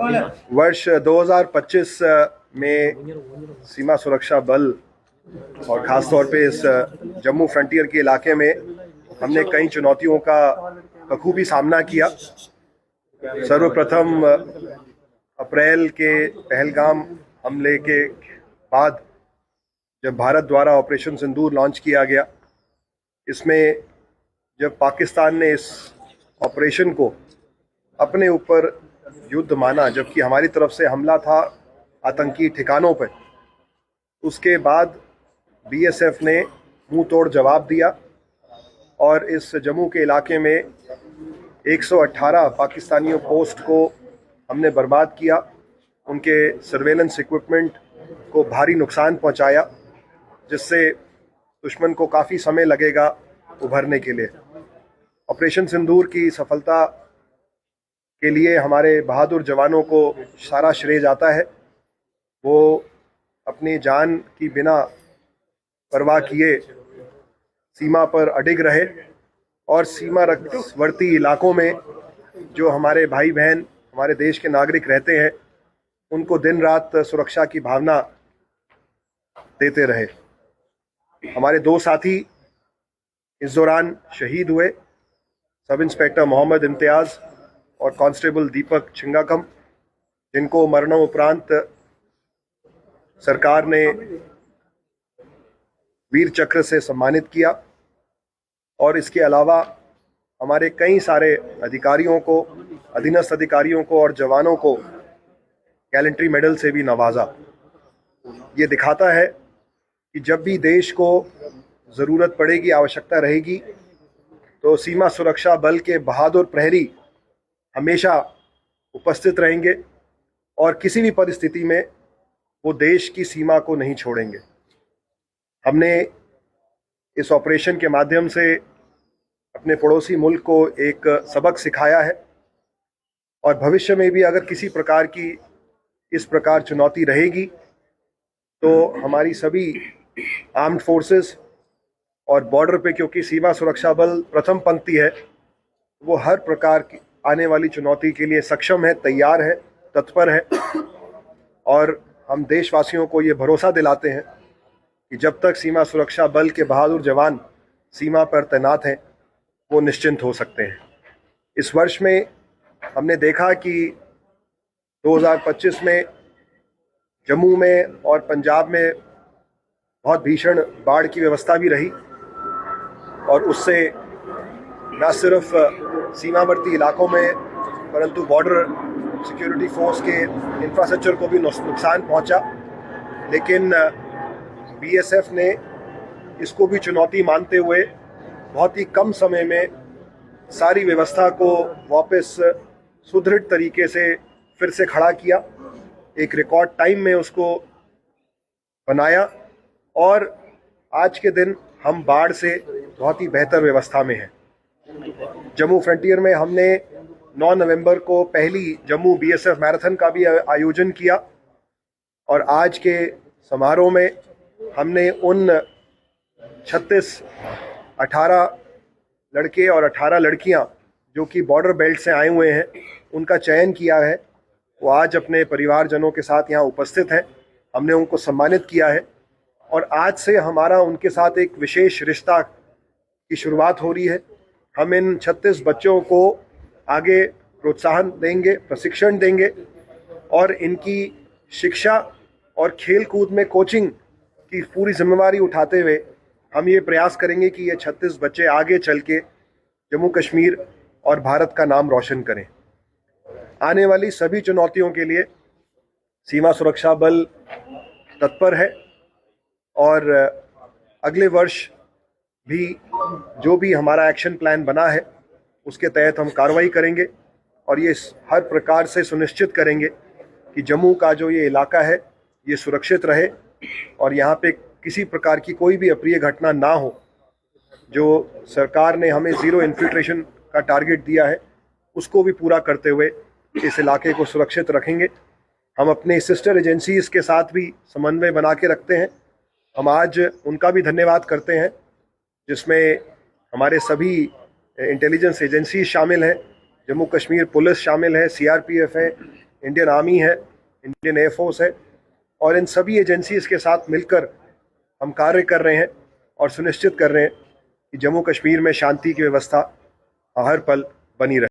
वर्ष 2025 में सीमा सुरक्षा बल और ख़ास तौर पे इस जम्मू फ्रंटियर के इलाके में हमने कई चुनौतियों का बखूबी सामना किया। सर्वप्रथम अप्रैल के पहलगाम हमले के बाद जब भारत द्वारा ऑपरेशन सिंदूर लॉन्च किया गया, इसमें जब पाकिस्तान ने इस ऑपरेशन को अपने ऊपर युद्ध माना, जबकि हमारी तरफ से हमला था आतंकी ठिकानों पर, उसके बाद बीएसएफ ने मुंह तोड़ जवाब दिया और इस जम्मू के इलाके में 118 पाकिस्तानियों पोस्ट को हमने बर्बाद किया, उनके सर्वेलेंस इक्विपमेंट को भारी नुकसान पहुंचाया, जिससे दुश्मन को काफ़ी समय लगेगा उभरने के लिए। ऑपरेशन सिंदूर की सफलता के लिए हमारे बहादुर जवानों को सारा श्रेय जाता है। वो अपनी जान की बिना परवाह किए सीमा पर अडिग रहे और सीमावर्ती इलाकों में जो हमारे भाई बहन, हमारे देश के नागरिक रहते हैं, उनको दिन रात सुरक्षा की भावना देते रहे। हमारे दो साथी इस दौरान शहीद हुए, सब इंस्पेक्टर मोहम्मद इम्तियाज़ और कांस्टेबल दीपक छिंगाकम, जिनको मरणोपरांत सरकार ने वीर चक्र से सम्मानित किया। और इसके अलावा हमारे कई सारे अधिकारियों को, अधीनस्थ अधिकारियों को और जवानों को गैलेंट्री मेडल से भी नवाजा। ये दिखाता है कि जब भी देश को ज़रूरत पड़ेगी, आवश्यकता रहेगी, तो सीमा सुरक्षा बल के बहादुर प्रहरी हमेशा उपस्थित रहेंगे और किसी भी परिस्थिति में वो देश की सीमा को नहीं छोड़ेंगे। हमने इस ऑपरेशन के माध्यम से अपने पड़ोसी मुल्क को एक सबक सिखाया है और भविष्य में भी अगर किसी प्रकार की इस प्रकार चुनौती रहेगी तो हमारी सभी आर्म्ड फोर्सेस और बॉर्डर पे, क्योंकि सीमा सुरक्षा बल प्रथम पंक्ति है, वो हर प्रकार की आने वाली चुनौती के लिए सक्षम है, तैयार है, तत्पर है। और हम देशवासियों को ये भरोसा दिलाते हैं कि जब तक सीमा सुरक्षा बल के बहादुर जवान सीमा पर तैनात हैं, वो निश्चिंत हो सकते हैं। इस वर्ष में हमने देखा कि 2025 में जम्मू में और पंजाब में बहुत भीषण बाढ़ की व्यवस्था भी रही और उससे न सिर्फ सीमावर्ती इलाकों में परंतु बॉर्डर सिक्योरिटी फोर्स के इंफ्रास्ट्रक्चर को भी नुकसान पहुंचा। लेकिन बीएसएफ ने इसको भी चुनौती मानते हुए बहुत ही कम समय में सारी व्यवस्था को वापस सुदृढ़ तरीके से फिर से खड़ा किया, एक रिकॉर्ड टाइम में उसको बनाया और आज के दिन हम बाढ़ से बहुत ही बेहतर व्यवस्था में हैं। जम्मू फ्रंटियर में हमने 9 नवंबर को पहली जम्मू बीएसएफ मैराथन का भी आयोजन किया और आज के समारोह में हमने उन 18 लड़के और 18 लड़कियां जो कि बॉर्डर बेल्ट से आए हुए हैं, उनका चयन किया है। वो आज अपने परिवारजनों के साथ यहाँ उपस्थित हैं। हमने उनको सम्मानित किया है और आज से हमारा उनके साथ एक विशेष रिश्ता की शुरुआत हो रही है। हम इन 36 बच्चों को आगे प्रोत्साहन देंगे, प्रशिक्षण देंगे और इनकी शिक्षा और खेल कूद में कोचिंग की पूरी जिम्मेवारी उठाते हुए हम ये प्रयास करेंगे कि ये 36 बच्चे आगे चल के जम्मू कश्मीर और भारत का नाम रोशन करें। आने वाली सभी चुनौतियों के लिए सीमा सुरक्षा बल तत्पर है और अगले वर्ष भी जो भी हमारा एक्शन प्लान बना है उसके तहत हम कार्रवाई करेंगे और ये हर प्रकार से सुनिश्चित करेंगे कि जम्मू का जो ये इलाका है ये सुरक्षित रहे और यहाँ पे किसी प्रकार की कोई भी अप्रिय घटना ना हो। जो सरकार ने हमें ज़ीरो इन्फिल्ट्रेशन का टारगेट दिया है उसको भी पूरा करते हुए इस इलाके को सुरक्षित रखेंगे। हम अपने सिस्टर एजेंसीज़ के साथ भी समन्वय बना के रखते हैं। हम आज उनका भी धन्यवाद करते हैं जिसमें हमारे सभी इंटेलिजेंस एजेंसी शामिल हैं, जम्मू कश्मीर पुलिस शामिल है, सीआरपीएफ है, इंडियन आर्मी है, इंडियन एयरफोर्स है, और इन सभी एजेंसीज के साथ मिलकर हम कार्य कर रहे हैं और सुनिश्चित कर रहे हैं कि जम्मू कश्मीर में शांति की व्यवस्था हर पल बनी रहे।